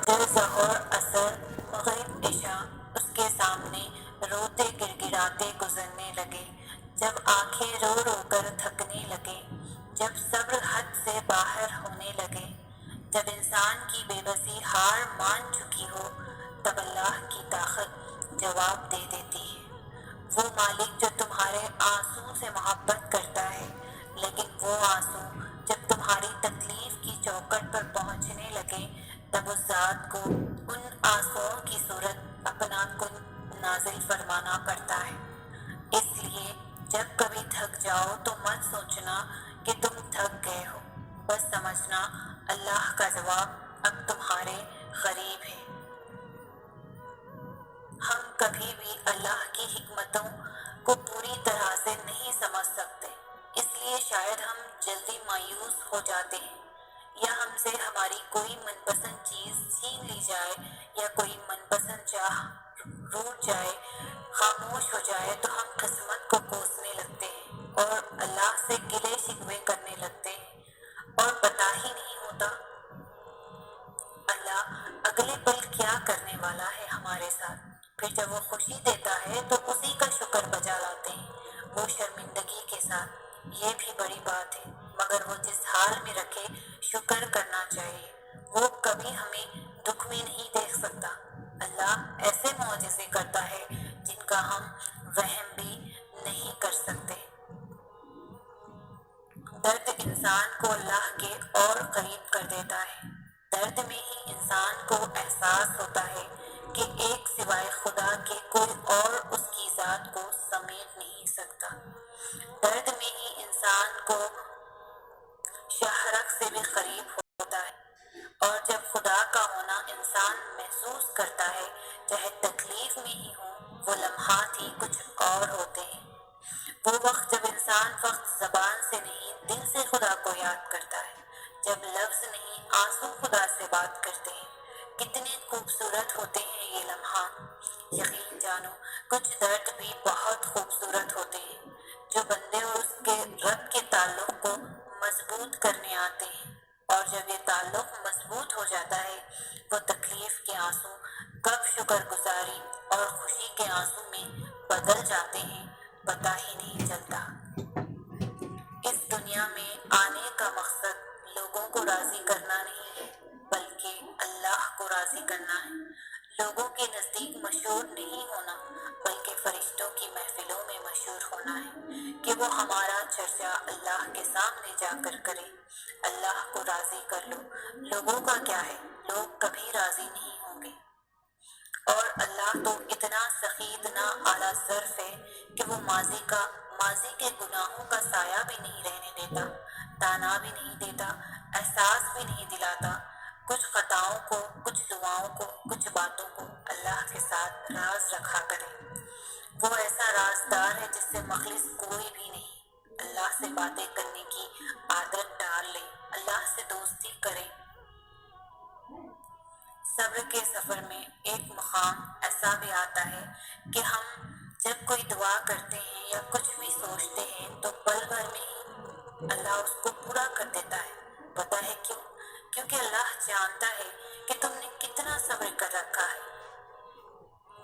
فجر، ظہر، عصر، مغرب، عشاء اس کے سامنے روتے گڑگڑاتے گزرنے لگے، جب آنکھیں رو رو کر تھکنے لگے، جب صبر حد سے باہر ہونے لگے، جب انسان کی بے بسی ہار مان چکی ہو، تب اللہ کی طاقت جواب دے دیتی ہے۔ وہ مالک جو تمہارے آنسوں سے محبت کرتا ہے، لیکن وہ آنسوں جب تمہاری تکلیف کی چوکٹ پر پہنچنے لگے، تب اس ذات کو ان آنسوؤں کی صورت اپنا کن نازل فرمانا پڑتا ہے۔ اس لیے جب کبھی تھک جاؤ تو مت سوچنا کہ تم تھک گئے ہو، بس سمجھنا اللہ کا جواب اب تمہارے قریب ہے۔ ہم کبھی بھی اللہ کی حکمتوں کو پوری طرح سے نہیں سمجھ سکتے، اس لیے شاید ہم جلدی مایوس ہو جاتے ہیں، یا ہم سے ہماری کوئی من پسند چیز چھین لی جائے، یا کوئی من پسند چاہ روٹ جائے، خاموش ہو جائے تو ہم قسمت کو کوسنے لگتے ہیں اور اللہ سے گلے شکوے کرنے لگتے ہیں، اور پتہ ہی نہیں ہوتا اللہ اگلے پل کیا کرنے والا ہے ہمارے ساتھ۔ پھر جب وہ خوشی دیتا ہے تو اسی کا شکر بجا لاتے ہیں، وہ شرمندگی کے ساتھ۔ یہ بھی بڑی بات ہے، مگر وہ جس حال میں رکھے شکر کرنا چاہیے۔ وہ کبھی ہمیں دکھ میں نہیں دیکھ سکتا۔ اللہ ایسے معجزے کرتا ہے جن کا ہم وہم بھی نہیں کر سکتے۔ درد انسان کو اللہ کے اور قریب کر دیتا ہے۔ درد میں ہی انسان کو احساس ہوتا ہے کہ ایک سوائے خدا کے کوئی اور اس کی ذات کو سمیٹ نہیں سکتا۔ درد میں ہی انسان کو شاہرگ سے بھی قریب ہوتا ہے، اور جب خدا کا ہونا انسان محسوس کرتا ہے، چاہے تکلیف میں ہی ہو، وہ لمحات ہی کچھ اور ہوتے ہیں۔ وہ وقت جب انسان فقط زبان سے نہیں دل سے خدا کو یاد کرتا ہے، جب لفظ نہیں آنسو خدا سے بات کرتے ہیں۔ کتنے خوبصورت ہوتے ہیں یہ لمحات۔ یقین جانو کچھ درد بھی بہت خوبصورت ہوتے ہیں، جو بندے اور اس کے رب کے تعلق کو مضبوط کرنے آتے ہیں، اور جب یہ تعلق مضبوط ہو جاتا ہے، وہ تکلیف کے آنسو کب شکر گزاری اور خوشی کے آنسو میں بدل جاتے ہیں، پتہ ہی نہیں چلتا۔ اس دنیا میں آنے کا مقصد لوگوں کو راضی کرنا نہیں ہے، بلکہ اللہ کو راضی کرنا ہے۔ لوگوں کے نزدیک مشہور نہیں ہونا، بلکہ فرشتوں کی محفلوں میں مشہور ہونا ہے، کہ وہ ہمارا چرچا اللہ کے سامنے جا کر کرے۔ اللہ کو راضی کر لو، لوگوں کا کیا ہے، لوگ کبھی راضی نہیں ہوں گے۔ اور اللہ تو اتنا سخی، اتنا اعلیٰ ظرف ہے کہ وہ ماضی کے گناہوں کا سایہ بھی نہیں رہنے دیتا، تانا بھی نہیں دیتا، احساس بھی نہیں دلاتا۔ کچھ خطاؤں کو، کچھ دعاؤں کو، کچھ باتوں کو اللہ کے ساتھ راز رکھا کرے۔ وہ ایسا رازدار ہے جس سے مخلص کوئی بھی نہیں۔ اللہ سے باتیں کرنے کی عادت ڈال لیں، اللہ سے دوستی کریں۔ صبر کے سفر میں ایک مقام ایسا بھی آتا ہے کہ ہم جب کوئی دعا کرتے ہیں یا کچھ بھی سوچتے ہیں تو پل بھر میں ہی اللہ اس کو پورا کر دیتا ہے۔ پتہ ہے کیوں؟ کیونکہ اللہ جانتا ہے کہ تم نے کتنا صبر کر رکھا ہے۔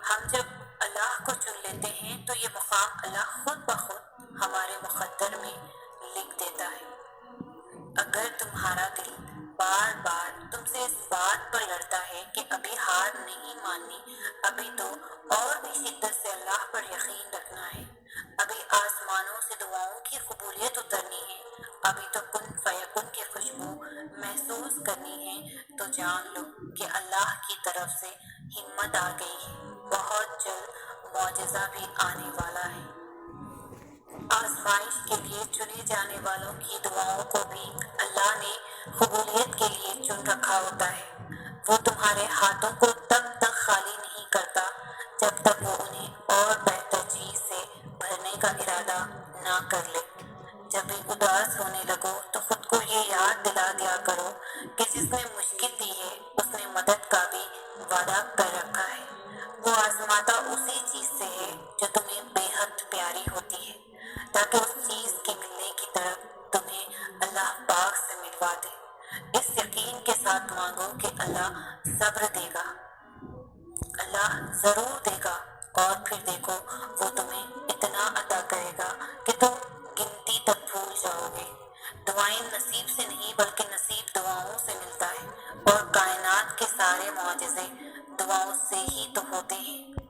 ہم جب اللہ کو چن لیتے ہیں تو یہ مقام اللہ خود بخود ہمارے مقدر میں لکھ دیتا ہے۔ اگر تمہارا دل بار بار تم سے اس بات پر لڑتا ہے کہ ابھی ہار نہیں ماننی، ابھی تو اور بھی شدت سے اللہ پر یقین رکھنا ہے، ابھی آسمانوں سے دعاؤں کی قبولیت اترنی ہے، ابھی تو کن فیکن کی خوشبو محسوس کرنی ہے، تو جان لو کہ اللہ کی طرف سے ہمت آ گئی ہے، بہت جلد معجزہ بھی آنے والا ہے۔ آزمائش کے لیے چنے جانے والوں کی دعاؤں کو بھی اللہ نے قبولیت کے لیے چن رکھا ہوتا ہے۔ وہ تمہارے ہاتھوں کو تب تک خالی نہیں کرتا جب تک وہ انہیں اور بہتر چیز سے بھرنے کا ارادہ نہ کر لے۔ جب بھی اداس ہونے لگو تو خود کو یہ یاد دلا دیا کرو کہ جس نے مشکل دی ہے اس نے مدد کا بھی وعدہ کر رکھا ہے۔ وہ آزماتا اسی چیز سے ہے جو تمہیں بے حد پیاری ہوتی ہے، تاکہ اس چیز کے ملنے کی طرف تمہیں اللہ پاک سے ملوا دے۔ اس یقین کے ساتھ مانگو کہ اللہ صبر دے گا، اللہ ضرور دے گا، اور پھر دیکھو وہ تمہیں اتنا عطا کرے گا کہ تم گنتی تک بھول جاؤ گے۔ دعائیں نصیب سے نہیں بلکہ نصیب دعاؤں سے ملتا ہے، اور کائنات کے سارے معجزے دعاؤں سے ہی تو ہوتے ہیں۔